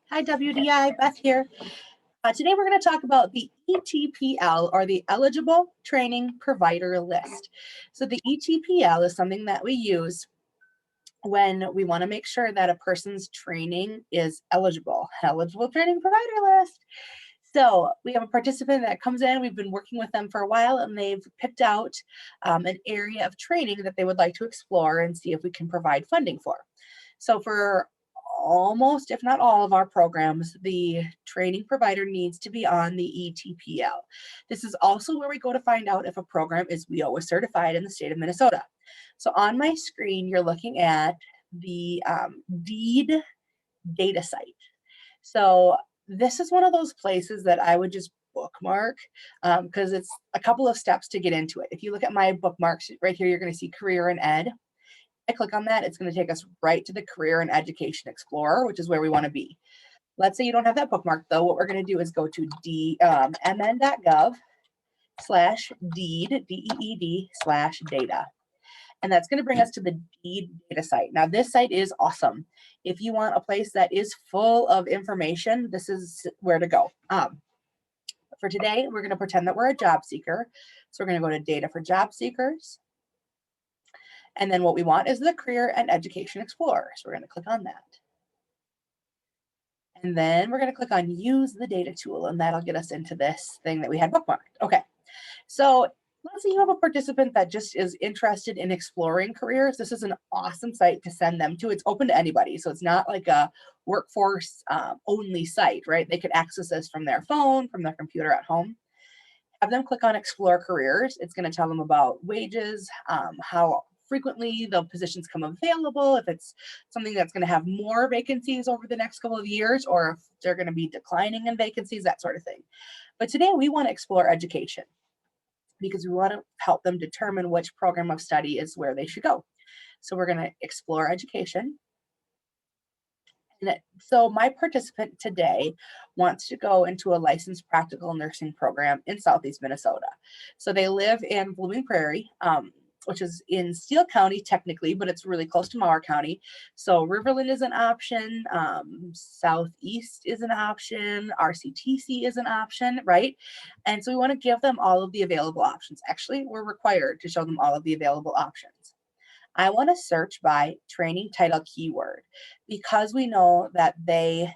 Hi, WDI, Beth here. Today we're going to talk about the ETPL, or the Eligible Training Provider List. So the ETPL is something that we use when we want to make sure that a person's training is eligible. Eligible Training Provider List. So we have a participant that comes in, we've been working with them for a while, and they've picked out an area of training that they would like to explore and see if we can provide funding for. So for almost, if not all of our programs, the training provider needs to be on the ETPL. This is also where we go to find out if a program is WIOA certified in the state of Minnesota. So on my screen, you're looking at the DEED data site. So this is one of those places that I would just bookmark because it's a couple of steps to get into it. If you look at my bookmarks right here, you're going to see Career and Ed. I click on that, it's going to take us right to the Career and Education Explorer, which is where we want to be. Let's say you don't have that bookmark, though. What we're going to do is go to mn.gov/deed, DEED/data. And that's going to bring us to the DEED data site. Now, this site is awesome. If you want a place that is full of information, this is where to go. For today, we're going to pretend that we're a job seeker. So we're going to go to Data for Job Seekers. And then what we want is the Career and Education Explorer. So we're going to click on that. And then we're going to click on Use the Data tool, and that'll get us into this thing that we had bookmarked. Okay, so let's say you have a participant that just is interested in exploring careers. This is an awesome site to send them to. It's open to anybody, so it's not like a workforce only site, right? They could access this from their phone, from their computer at home. Have them click on Explore Careers. It's going to tell them about wages, how frequently the positions come available, if it's something that's going to have more vacancies over the next couple of years, or if they're going to be declining in vacancies, that sort of thing. But today we want to explore education because we want to help them determine which program of study is where they should go. So we're going to explore education. And so my participant today wants to go into a licensed practical nursing program in Southeast Minnesota. So they live in Blooming Prairie, which is in Steele County technically, but it's really close to Mauer County. So Riverland is an option, Southeast is an option, RCTC is an option, right? And so we want to give them all of the available options. Actually, we're required to show them all of the available options. I want to search by training title keyword because we know that they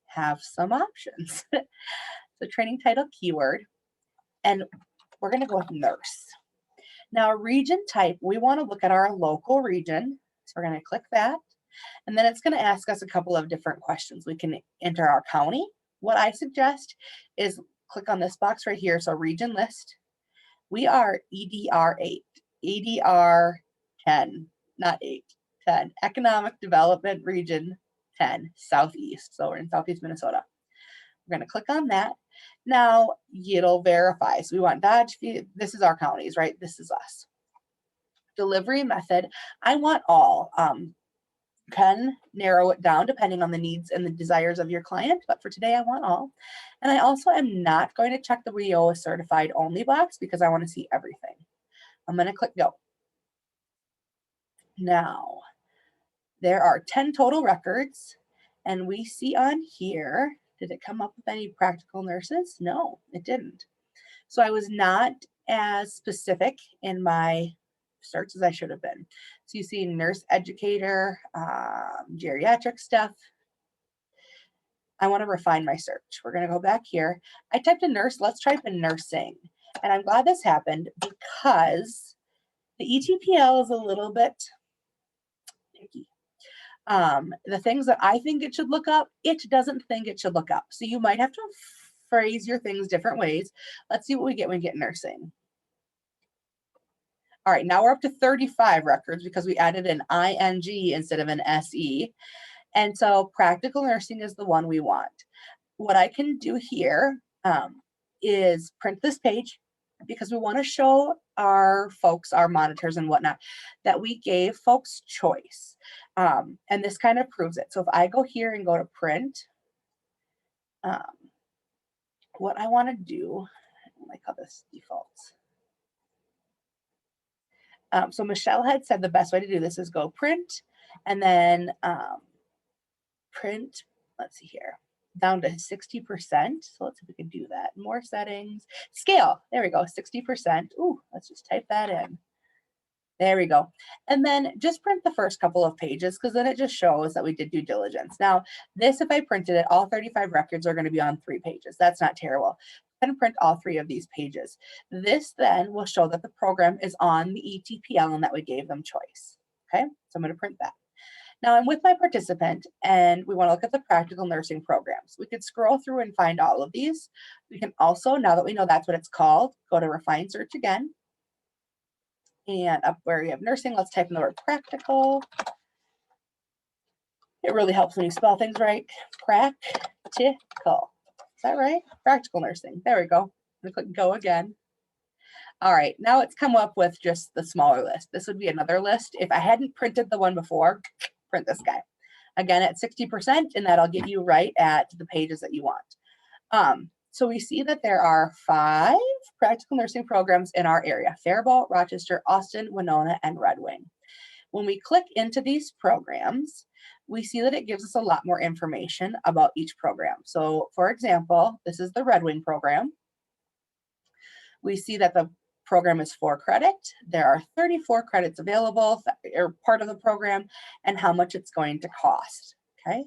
have some options. So training title keyword, and we're going to go with nurse. Now, region type, we want to look at our local region. So we're going to click that. And then it's going to ask us a couple of different questions. We can enter our county. What I suggest is click on this box right here. So region list. We are EDR 8, EDR 10, not 8, 10. Economic Development Region 10, Southeast. So we're in Southeast Minnesota. We're going to click on that. Now it'll verify. So we want Dodge. This is our counties, right? This is us. Delivery method. I want all. Can narrow it down depending on the needs and the desires of your client, but for today I want all. And I also am not going to check the WIOA certified only box because I want to see everything. I'm going to click go. Now there are 10 total records, and we see on here, did it come up with any practical nurses? No, it didn't. So I was not as specific in my search as I should have been. So you see nurse educator, geriatric stuff. I want to refine my search. We're going to go back here. I typed in nurse. Let's type in nursing. And I'm glad this happened because the ETPL is a little bit picky. The things that I think it should look up, it doesn't think it should look up. So you might have to phrase your things different ways. Let's see what we get when we get nursing. All right, now we're up to 35 records because we added an ING instead of an SE. And so practical nursing is the one we want. What I can do here is print this page because we want to show our folks, our monitors and whatnot, that we gave folks choice. And this kind of proves it. So if I go here and go to print, what I want to do, I like how this defaults. So Michelle had said the best way to do this is go print and then print, let's see here. down to 60%. So let's see if we can do that. More settings, scale. There we go, 60%. Ooh, let's just type that in. There we go. And then just print the first couple of pages because then it just shows that we did due diligence. Now, this, if I printed it, all 35 records are going to be on 3 pages. That's not terrible. I'm going to print all 3 of these pages. This then will show that the program is on the ETPL and that we gave them choice. Okay, so I'm going to print that. Now I'm with my participant and we want to look at the practical nursing programs. We could scroll through and find all of these. We can also, now that we know that's what it's called, go to refine search again. And up where you have nursing, let's type in the word practical. It really helps when you spell things right. Practical. Is that right? Practical nursing. There we go. I'm gonna click go again. All right, now it's come up with just the smaller list. This would be another list. If I hadn't printed the one before, print this guy. Again, at 60%, and that'll get you right at the pages that you want. So we see that there are 5 practical nursing programs in our area: Faribault, Rochester, Austin, Winona, and Red Wing. When we click into these programs, we see that it gives us a lot more information about each program. So for example, this is the Red Wing program. We see that the program is 4 credit. There are 34 credits available or part of the program and how much it's going to cost. Okay.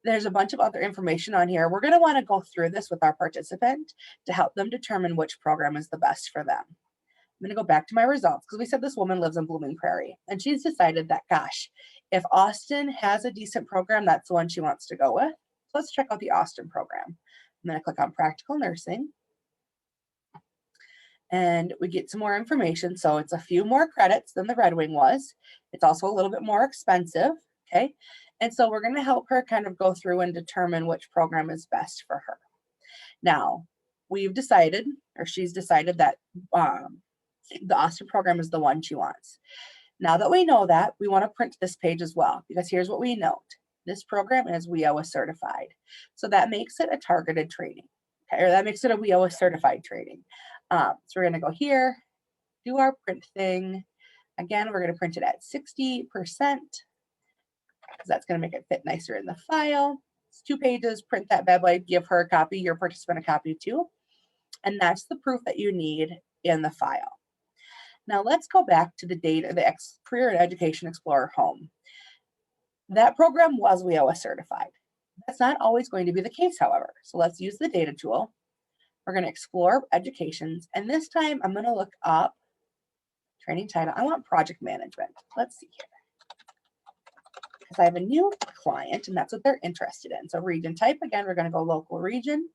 There's a bunch of other information on here. We're going to want to go through this with our participant to help them determine which program is the best for them. I'm going to go back to my results because we said this woman lives in Blooming Prairie and she's decided that, gosh, if Austin has a decent program, that's the one she wants to go with. So let's check out the Austin program. I'm going to click on practical nursing. And we get some more information. So it's a few more credits than the Red Wing was. It's also a little bit more expensive. Okay. And so we're going to help her kind of go through and determine which program is best for her. Now, we've decided, or she's decided, that the Austin program is the one she wants. Now that we know that, we want to print this page as well, because here's what we note. This program is WIOA certified. So that makes it a targeted training. Okay, or that makes it a WIOA certified training. So we're going to go here, do our print thing. Again, we're going to print it at 60%. Because that's going to make it fit nicer in the file. It's 2 pages, print that bad boy, give her a copy, your participant a copy too. And that's the proof that you need in the file. Now let's go back to the data, the Career and Education Explorer home. That program was WIOA certified. That's not always going to be the case, however. So let's use the data tool. We're going to explore educations, and this time I'm going to look up training title. I want project management. Let's see here. Because I have a new client and that's what they're interested in. So region type, again, we're going to go local region.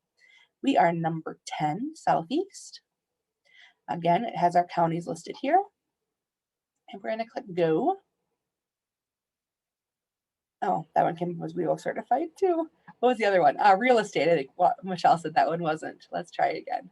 We are number 10, Southeast. Again, it has our counties listed here. And we're going to click go. Oh, that one was WIOA certified too. What was the other one? Real estate. I think Michelle said that one wasn't. Let's try it again.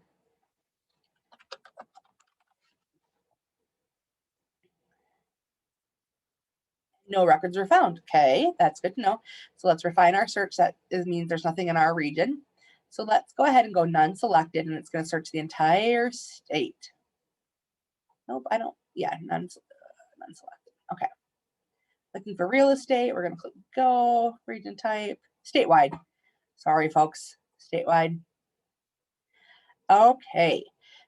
No records were found. Okay, that's good to know. So let's refine our search. That means there's nothing in our region. So let's go ahead and go none selected, and it's going to search the entire state. Nope, I don't. Yeah, none selected. Okay. Looking for real estate. We're going to click go, region type, statewide. Sorry, folks, statewide. Okay,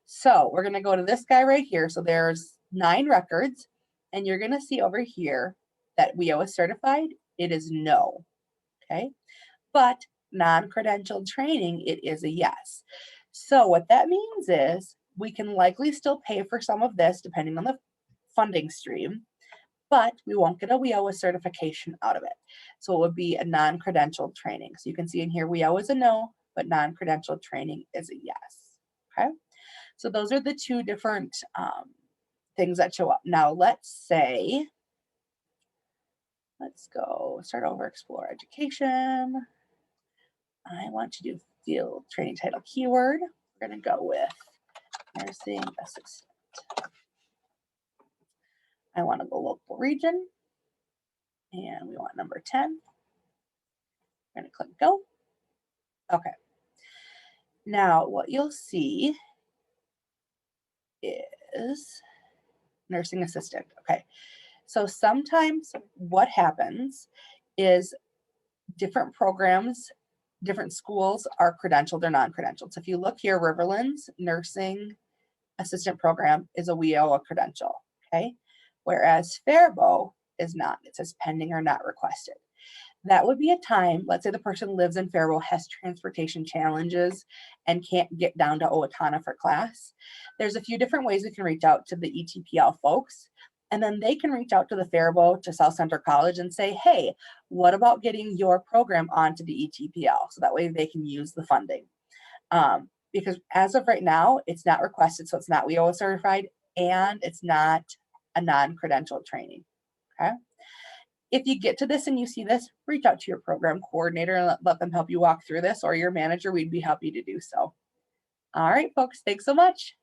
so we're going to go to this guy right here. So there's 9 records, and you're going to see over here that WIOA certified. It is no. Okay, but non-credentialed training, it is a yes. So what that means is we can likely still pay for some of this depending on the funding stream, but we won't get a WIOA certification out of it. So it would be a non-credentialed training. So you can see in here, WIOA is a no, but non-credentialed training is a yes. Okay, so those are the 2 different things that show up. Now let's say, let's go start over, explore education. I want to do field training title keyword. We're going to go with nursing assistant. I want to go local region, and we want number 10. We're going to click go. Okay. Now what you'll see is nursing assistant. Okay. So sometimes what happens is different programs different schools are credentialed or non-credentialed. So if you look here, Riverland's nursing assistant program is a WIOA credential, okay? Whereas Faribault is not. It says pending or not requested. That would be a time, let's say the person lives in Faribault, has transportation challenges, and can't get down to Owatonna for class. There's a few different ways we can reach out to the ETPL folks, and then they can reach out to the Faribault, to South Central College, and say, hey, what about getting your program onto the ETPL? So that way they can use the funding. Because as of right now, it's not requested, so it's not WIOA certified, and it's not a non-credentialed training, okay? If you get to this and you see this, reach out to your program coordinator and let them help you walk through this, or your manager. We'd be happy to do so. All right, folks, thanks so much.